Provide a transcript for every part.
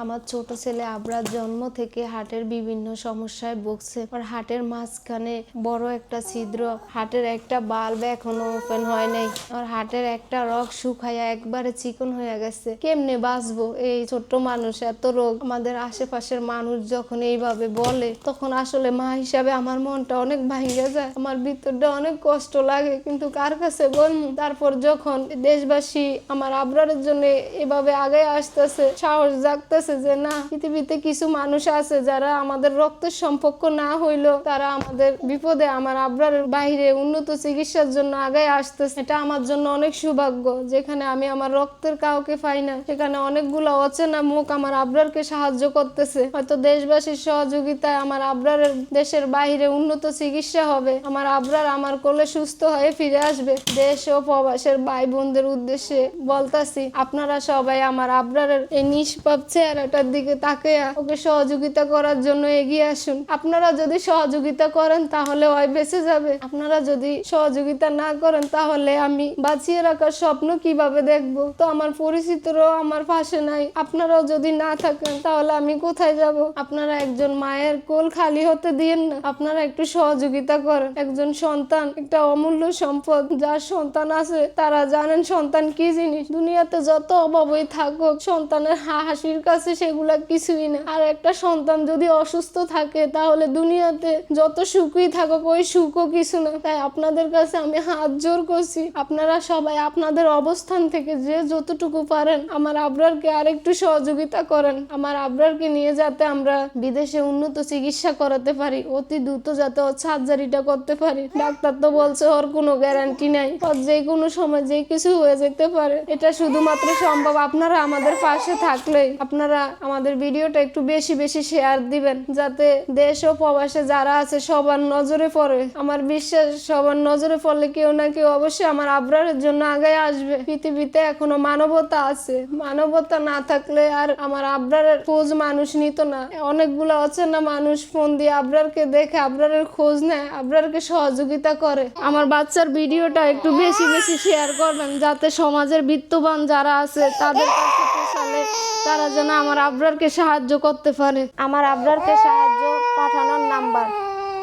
আমার ছোট ছেলে আবরার জন্ম থেকে হার্টের বিভিন্ন সমস্যায় ভুগছে। আর হার্টের মাঝখানে বড় একটা ছিদ্র, হার্টের একটা বাল্ব এখনো ওপেন হয় নাই, আর হার্টের একটা রগ শুকায়া একবারে চিকন হয়ে গেছে। কেমনে বাঁচবো এই ছোট্ট মানুষ, এত রোগ। আমাদের আশেপাশের মানুষ যখন এইভাবে বলে তখন আসলে মা হিসাবে আমার মনটা অনেক ভাঙে যায়, আমার ভিতরটা অনেক কষ্ট লাগে, কিন্তু কার কাছে বলবো। তারপর যখন দেশবাসী আমার আবরারের জন্য এভাবে আগে আসতেছে, সাহস জাগতেছে যে না, পৃথিবীতে কিছু মানুষ আছে যারা আমাদের রক্তের সম্পর্ক না হইলো তারা আমাদের বিপদে আমার আবরারের বাইরে উন্নত চিকিৎসার জন্য আগে আসতেছে। এটা আমার জন্য অনেক সৌভাগ্য, যেখানে আমি আমার রক্তের কাউকে পাই না, সেখানে অনেকগুলো অচেনা মুখ আমার আবরারকে সাহায্য করতেছে। হয়তো দেশবাসীর সহযোগিতায় আমার আবরারের দেশের বাইরে উন্নত চিকিৎসা হবে, আমার আবরার আমার কোলে সুস্থ হয়ে ফিরে আসবে। দেশ ও প্রবাসের ভাই বোনদের উদ্দেশ্যে বলতাছি, আপনারা সবাই আমার আবরারের এই নিষ্পাপ চেহারাটার দিকে তাকিয়া ওকে সহযোগিতা করার জন্য এগিয়ে আসুন। আপনারা যদি সহযোগিতা করেন তাহলে ওই বেঁচে যাবে, আপনারা যদি সহযোগিতা না করেন তাহলে আমি বাঁচিয়ে রাখার স্বপ্ন কিভাবে দেখবো? তো আমার পরিচিতরাও আমার পাশে নাই, আপনারাও যদি না থাকেন তাহলে আমি কোথায় যাব? আপনারা একজন মায়ের কোল খালি হতে দিয়েন না, আপনারা একটু সহযোগিতা করেন। একজন সন্তান একটা অমূল্য সম্পদ, যার সন্তান আছে তারা জানেন সন্তান কি জিনিস। দুনিয়াতে যত অভাবই থাকুক, সন্তানের হাসির কাছে সেগুলা কিছুই না। আর একটা সন্তান যদি অসুস্থ থাকে তাহলে দুনিয়াতে যত সুখই থাকুক ওই সুখও কিছু না। তাই আপনাদের কাছে আমি হাত জোর করছি, আপনারা সবাই আপনাদের অবস্থান থেকে যে যতটুকু পারেন আমার আবরারকে আরেকটু সহযোগিতা করেন। আমার আবরারকে নিয়ে যাতে আমরা বিদেশে উন্নত চিকিৎসা করাতে পারি, অতি দ্রুত যাতে ওর সার্জারিটা করতে পারি। ডাক্তার তো বলছে ওর কোনো গ্যারান্টি নাই, ওর যে কোনো সময় যে কিছু হয়ে যেতে পারে। এটা শুধুমাত্র সম্ভব আপনারা আমাদের পাশে থাকলেই। আপনারা আমাদের ভিডিওটা একটু বেশি বেশি শেয়ার দিবেন, যাতে দেশ ও প্রবাসে যারা আছে সবার নজরে পড়ে। আমার বিশ্বাস সবার নজরে পড়লে কেউ না কেউ অবশ্যই আমার আবরারের জন্য আগে আসবে। পৃথিবীতে এখনো মানবতা আছে, মানবতা না থাকলে আর আমার আবরারের খোঁজ মানুষ নিত না। অনেকগুলো অচেনা মানুষ ফোন দিয়ে আবরারকে দেখে আবরারের খোঁজ নেয়, আবরারকে সহযোগিতা করে। আমার বাচ্চার ভিডিওটা একটু বেশি বেশি শেয়ার করবেন, যাতে সমাজের বিত্তবান যারা আছে তাদের কাছে পৌঁছালে তারা যেন আমার আবরারকে সাহায্য করতে পারে। আমার আবরারকে সাহায্য পাঠানোর নাম্বার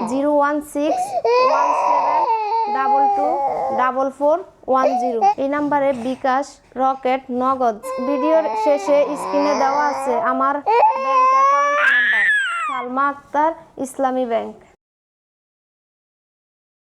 01617224410। এই নাম্বারে বিকাশ, রকেট, নগদ। ভিডিওর শেষে স্ক্রিনে দেওয়া আছে আমার bank account number, Salma Akter, Islami bank.